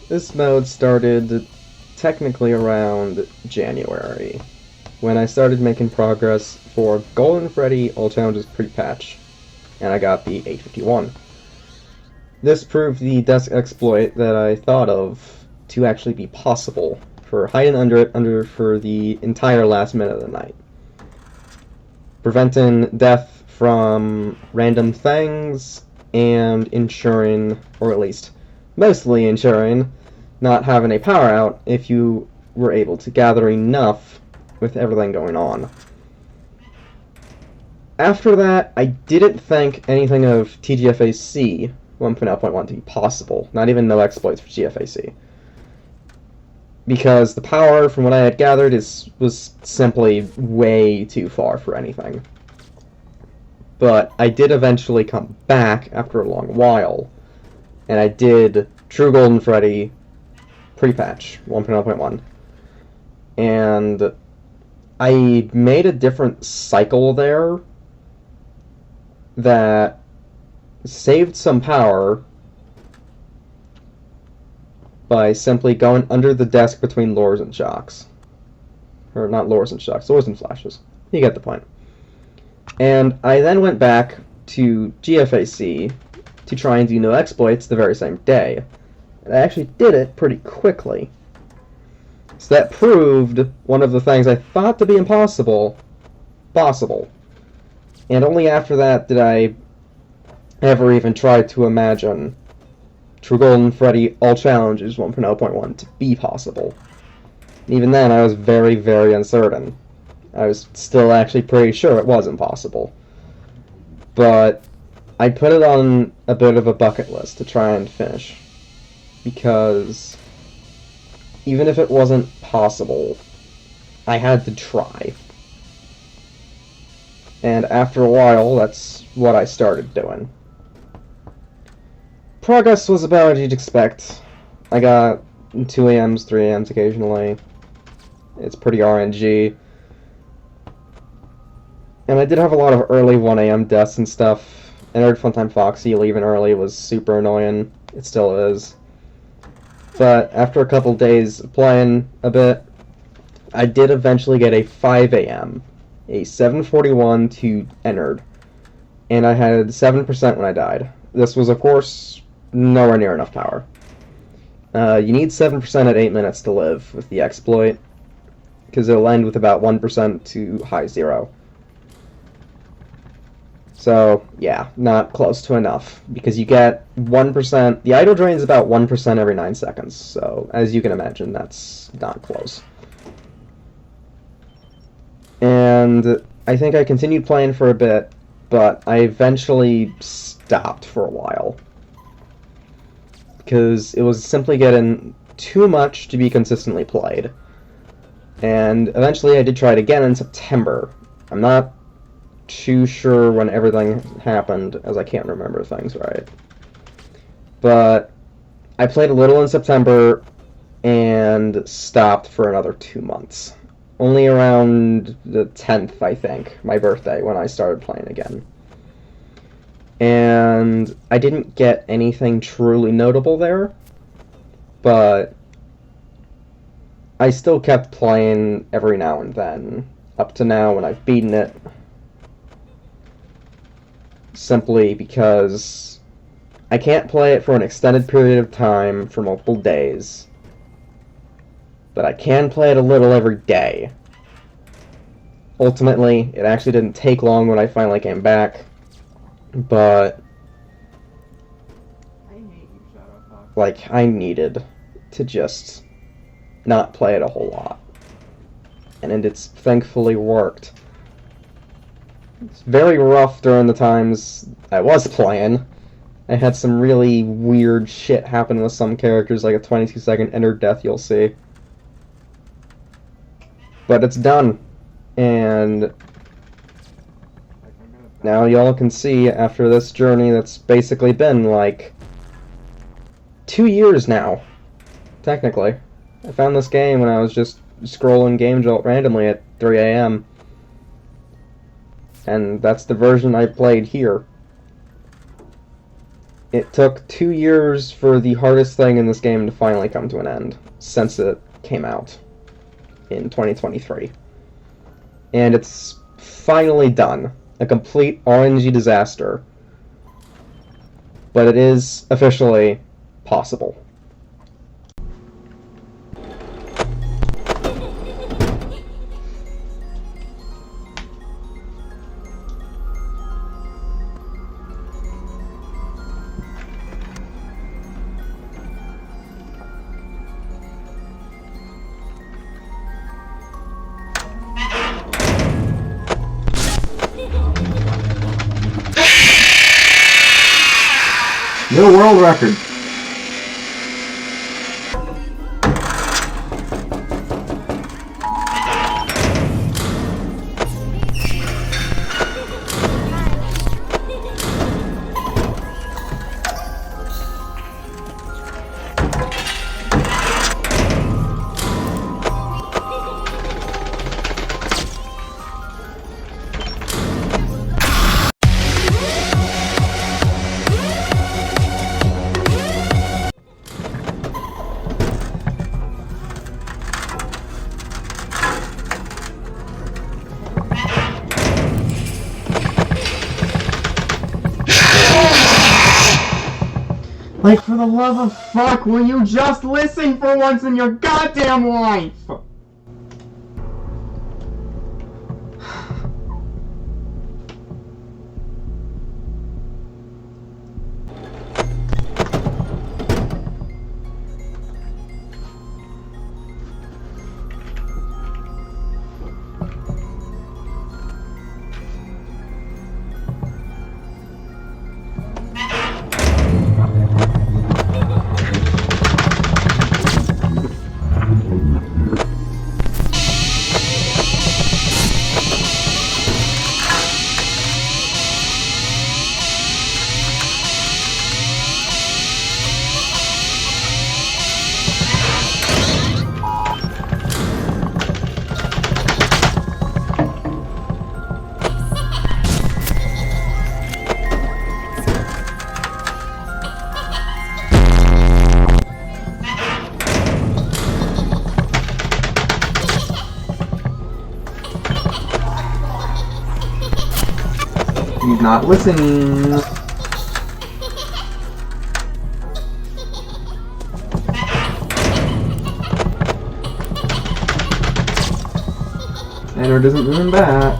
This mode started technically around January, when I started making progress for Golden Freddy All Challenges pre-patch, and I got the 851. This proved the desk exploit that I thought of to actually be possible for hiding under it for the entire last minute of the night, preventing death from random things and ensuring, or at least mostly ensuring, not having a power out if you were able to gather enough with everything going on. After that, I didn't think anything of TGFAC 1.0.1 to be possible, not even no exploits for GFAC. Because the power, from what I had gathered, was simply way too far for anything. But I did eventually come back after a long while, and I did True Golden Freddy pre-patch 1.0.1. And I made a different cycle there that saved some power by simply going under the desk between lures and shocks. Or not lures and shocks, lures and flashes. You get the point. And I then went back to GFAC to try and do no exploits the very same day. And I actually did it pretty quickly. So that proved one of the things I thought to be impossible, possible. And only after that did I ever even try to imagine True Golden Freddy All Challenges 1.0.1 to be possible. And even then, I was very, very uncertain. I was still actually pretty sure it was impossible. But I put it on a bit of a bucket list to try and finish. Because even if it wasn't possible, I had to try. And after a while, that's what I started doing. Progress was about what you'd expect. I got 2 AMs, 3 AMs occasionally. It's pretty RNG. And I did have a lot of early 1 AM deaths and stuff. Entered Funtime Foxy leaving early was super annoying. It still is. But after a couple days of playing a bit, I did eventually get a 5 AM, a 741 to entered, and I had 7% when I died. This was, of course, nowhere near enough power. You need 7% at 8 minutes to live with the exploit, because it'll end with about 1% to high 0. So, yeah, not close to enough, because you get 1%, the idle drain is about 1% every 9 seconds, so as you can imagine, that's not close. And I think I continued playing for a bit, but I eventually stopped for a while, because it was simply getting too much to be consistently played. And eventually I did try it again in September. I'm not too sure when everything happened, as I can't remember things right. But I played a little in September and stopped for another 2 months. Only around the 10th, I think, my birthday, when I started playing again. And I didn't get anything truly notable there, but I still kept playing every now and then, up to now when I've beaten it. Simply because I can't play it for an extended period of time for multiple days, but I can play it a little every day. Ultimately, it actually didn't take long when I finally came back, but like, I needed to just not play it a whole lot, and it's thankfully worked. It's very rough during the times I was playing. I had some really weird shit happen with some characters, like a 22-second enter death you'll see. But it's done. And now y'all can see, after this journey that's basically been, like, 2 years now, technically. I found this game when I was just scrolling Game Jolt randomly at 3 AM. And that's the version I played here. It took 2 years for the hardest thing in this game to finally come to an end, since it came out in 2023. And it's finally done. A complete RNG disaster. But it is officially possible. New world record. Like, for the love of fuck, will you just listen for once in your goddamn life? He's not listening. And her doesn't move him back.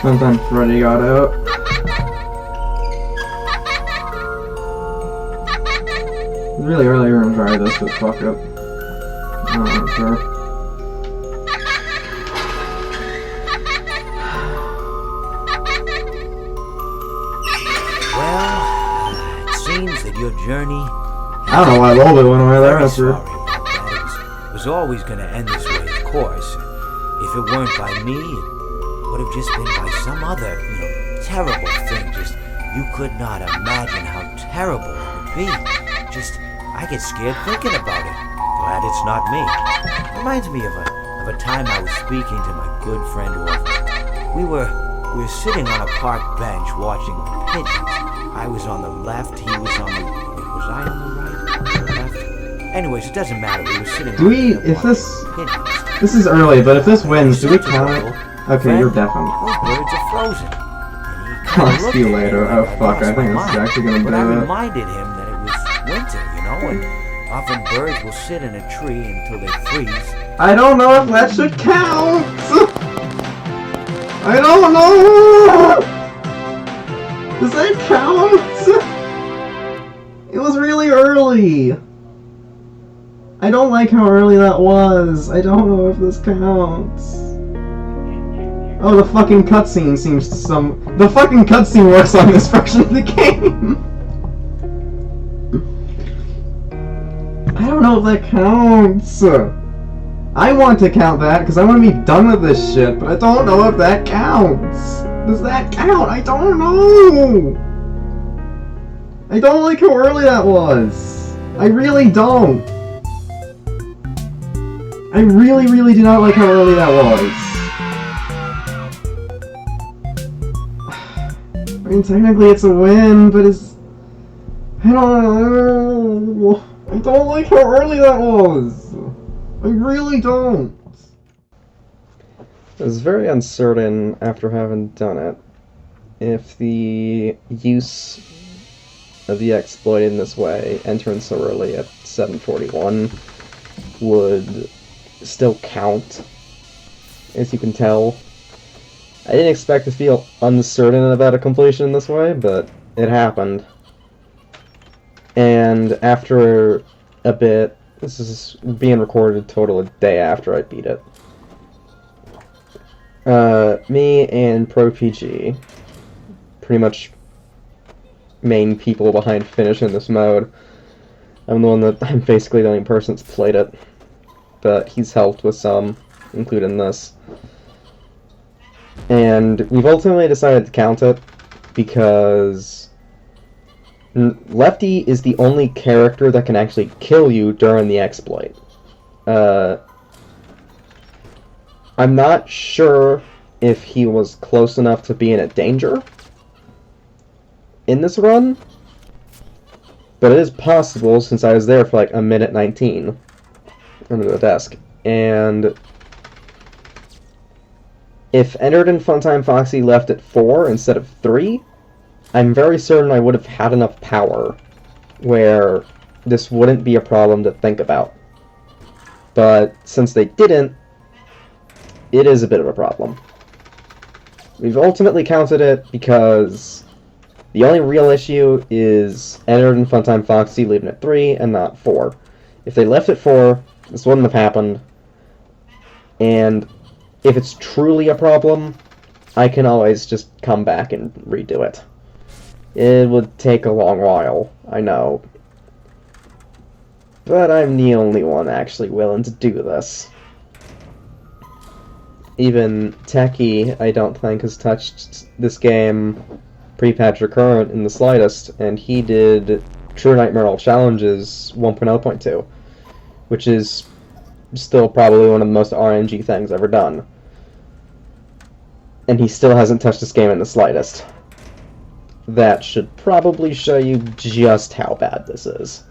Sometime Freddy got out. It's really early to try this, but fuck it. I'm not sure. Well, it seems that your journey... I don't know why Lola went away there after. It was always going to end this way, of course. If it weren't by me, it would have just been by some other, terrible thing. Just, you could not imagine how terrible it would be. Just, I get scared thinking about it. Glad it's not me. Reminds me of a time I was speaking to my good friend Orphan. We were sitting on a park bench watching the pigeons. I was on the left, he was on the... Was I on the right? Or left? Anyways, it doesn't matter. We were sitting... Do we... If this... This is early, but if this wins, do we count it? Okay, you're deafened. Those birds are frozen. I'll see you later. Oh fuck, I think this is actually gonna But do I it. reminded him that it was winter, and often birds will sit in a tree until they freeze. I don't know if that should count! I don't know! Does that count? It was really early! I don't like how early that was. I don't know if this counts. Oh, the fucking cutscene seems to the fucking cutscene works on this version of the game! I don't know if that counts. I want to count that because I want to be done with this shit, but I don't know if that counts. Does that count? I don't know. I don't like how early that was. I really don't. I really, really do not like how early that was. I mean, technically it's a win, but it's... I don't know. I don't like how early that was. I really don't. I was very uncertain after having done it if the use of the exploit in this way, entering so early at 7:41, would still count. As you can tell, I didn't expect to feel uncertain about a completion in this way, but it happened. And after a bit, this is being recorded total a day after I beat it. Me and ProPG, pretty much main people behind finishing this mode. I'm basically the only person that's played it, but he's helped with some, including this. And we've ultimately decided to count it because Lefty is the only character that can actually kill you during the exploit. I'm not sure if he was close enough to be in a danger in this run, but it is possible since I was there for like a minute 19 under the desk. And if Entered and Funtime Foxy left at 4 instead of 3, I'm very certain I would have had enough power where this wouldn't be a problem to think about. But since they didn't, it is a bit of a problem. We've ultimately counted it because the only real issue is Entered and Funtime Foxy leaving at 3 and not 4. If they left at 4, this wouldn't have happened. And if it's truly a problem, I can always just come back and redo it. It would take a long while, I know. But I'm the only one actually willing to do this. Even Techie, I don't think, has touched this game pre-patch or current in the slightest, and he did True Nightmare Challenges 1.0.2, which is still probably one of the most RNG things ever done. And he still hasn't touched this game in the slightest. That should probably show you just how bad this is.